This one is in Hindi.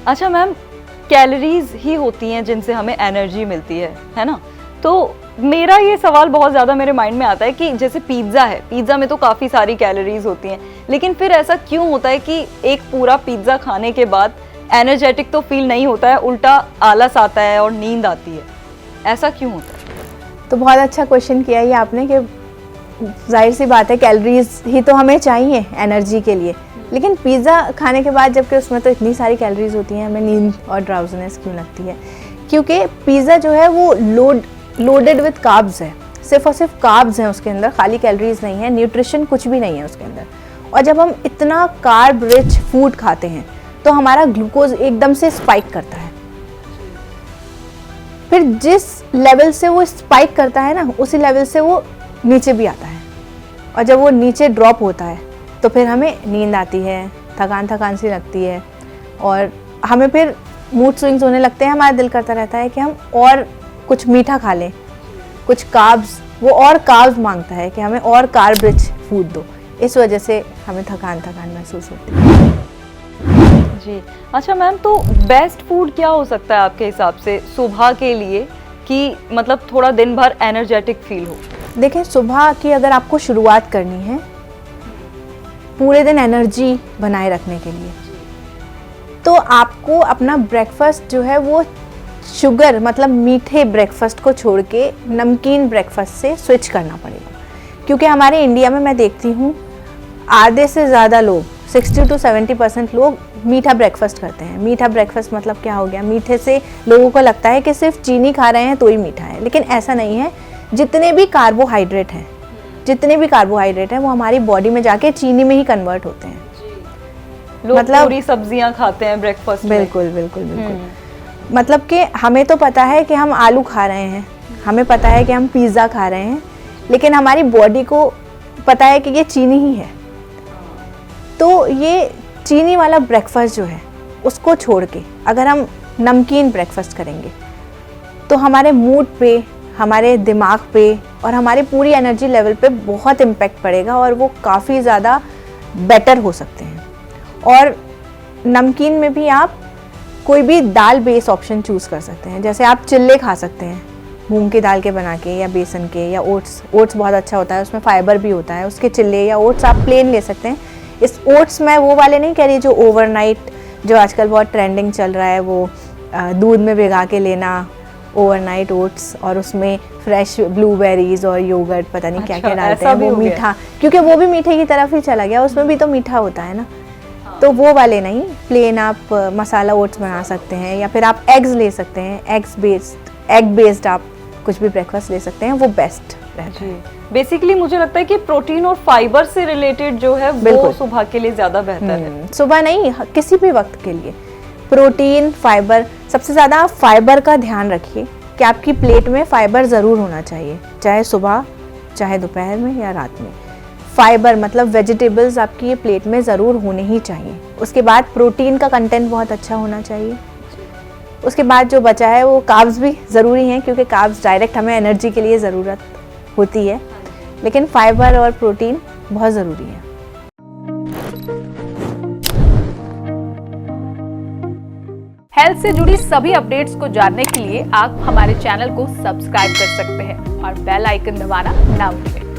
अच्छा मैम, कैलोरीज ही होती हैं जिनसे हमें एनर्जी मिलती है ना? तो मेरा ये सवाल बहुत ज़्यादा मेरे माइंड में आता है कि जैसे पिज़्ज़ा है, पिज़्ज़ा में तो काफ़ी सारी कैलोरीज होती हैं, लेकिन फिर ऐसा क्यों होता है कि एक पूरा पिज़्ज़ा खाने के बाद एनर्जेटिक तो फील नहीं होता है, उल्टा आलस आता है और नींद आती है, ऐसा क्यों होता है? तो बहुत अच्छा क्वेश्चन किया ये आपने कि जाहिर सी बात है कैलोरीज ही तो हमें चाहिए एनर्जी के लिए, लेकिन पिज़्ज़ा खाने के बाद जबकि उसमें तो इतनी सारी कैलोरीज होती हैं, हमें नींद और ड्राउजीनेस क्यों लगती है? क्योंकि पिज़्ज़ा जो है वो लोडेड विद कार्ब्स है, सिर्फ और सिर्फ कार्ब्स हैं उसके अंदर, खाली कैलोरीज नहीं है, न्यूट्रिशन कुछ भी नहीं है उसके अंदर। और जब हम इतना कार्ब रिच फूड खाते हैं तो हमारा ग्लूकोज एकदम से स्पाइक करता है, फिर जिस लेवल से वो स्पाइक करता है ना, उसी लेवल से वो नीचे भी आता है, और जब वो नीचे ड्रॉप होता है तो फिर हमें नींद आती है, थकान सी लगती है, और हमें फिर मूड स्विंग्स होने लगते हैं, हमारा दिल करता रहता है कि हम और कुछ मीठा खा लें, कुछ कार्ब्स, वो और कार्ब्स मांगता है कि हमें और कार्ब रिच फूड दो, इस वजह से हमें थकान महसूस होती है। जी अच्छा मैम, तो बेस्ट फूड क्या हो सकता है आपके हिसाब से सुबह के लिए कि मतलब थोड़ा दिन भर एनर्जेटिक फील हो? देखिए, सुबह की अगर आपको शुरुआत करनी है पूरे दिन एनर्जी बनाए रखने के लिए, तो आपको अपना ब्रेकफास्ट जो है वो शुगर मतलब मीठे ब्रेकफास्ट को छोड़ के नमकीन ब्रेकफास्ट से स्विच करना पड़ेगा। क्योंकि हमारे इंडिया में मैं देखती हूँ आधे से ज़्यादा लोग 60 to 70% लोग मीठा ब्रेकफास्ट करते हैं। मीठा ब्रेकफास्ट मतलब क्या हो गया? मीठे से लोगों को लगता है कि सिर्फ चीनी खा रहे हैं तो ही मीठा है, लेकिन ऐसा नहीं है। जितने भी कार्बोहाइड्रेट हैं वो हमारी बॉडी में जाके चीनी में ही कन्वर्ट होते हैं। लोग मतलब पूरी सब्जियां खाते हैं ब्रेकफास्ट में। बिल्कुल। मतलब कि हमें तो पता है कि हम आलू खा रहे हैं, हमें पता है कि हम पिज़्ज़ा खा रहे हैं, लेकिन हमारी बॉडी को पता है कि ये चीनी ही है। तो ये चीनी वाला ब्रेकफास्ट जो है उसको छोड़ के अगर हम नमकीन ब्रेकफास्ट करेंगे तो हमारे मूड पे, हमारे दिमाग पे और हमारी पूरी एनर्जी लेवल पे बहुत इम्पैक्ट पड़ेगा, और वो काफ़ी ज़्यादा बेटर हो सकते हैं। और नमकीन में भी आप कोई भी दाल बेस ऑप्शन चूज़ कर सकते हैं। जैसे आप चिल्ले खा सकते हैं मूंग की दाल के बना के, या बेसन के, या ओट्स बहुत अच्छा होता है, उसमें फाइबर भी होता है, उसके चिल्ले, या ओट्स आप प्लेन ले सकते हैं। इस ओट्स मैं वो वाले नहीं कह रही जो ओवरनाइट, जो आजकल बहुत ट्रेंडिंग चल रहा है, वो दूध में भिगा के लेना ओवरनाइट ओट्स, और उसमें फ्रेश ब्लूबेरीज और योगर्ट पता नहीं क्या क्या डालते हैं, वो मीठा, क्योंकि वो भी मीठे की तरफ ही चला गया, उसमें भी तो मीठा होता है ना। तो वो वाले नहीं, प्लेन आप मसाला ओट्स बना सकते हैं, या फिर आप एग्स ले सकते हैं, एग बेस्ड आप कुछ भी ब्रेकफास्ट ले सकते हैं, वो बेस्ट रहता है। बेसिकली मुझे लगता है कि प्रोटीन और फाइबर से रिलेटेड जो है वो सुबह के लिए ज़्यादा बेहतर है। सुबह नहीं, किसी भी वक्त के लिए प्रोटीन, फाइबर, सबसे ज़्यादा फाइबर का ध्यान रखिए कि आपकी प्लेट में फाइबर ज़रूर होना चाहिए, चाहे सुबह, चाहे दोपहर में या रात में। फाइबर मतलब वेजिटेबल्स आपकी ये प्लेट में ज़रूर होने ही चाहिए। उसके बाद प्रोटीन का कंटेंट बहुत अच्छा होना चाहिए। उसके बाद जो बचा है वो कार्ब्स भी ज़रूरी हैं, क्योंकि कार्ब्स डायरेक्ट हमें एनर्जी के लिए ज़रूरत होती है, लेकिन फाइबर और प्रोटीन बहुत ज़रूरी है। हेल्थ से जुड़ी सभी अपडेट्स को जानने के लिए आप हमारे चैनल को सब्सक्राइब कर सकते हैं और बेल आइकन दबाना ना भूलें।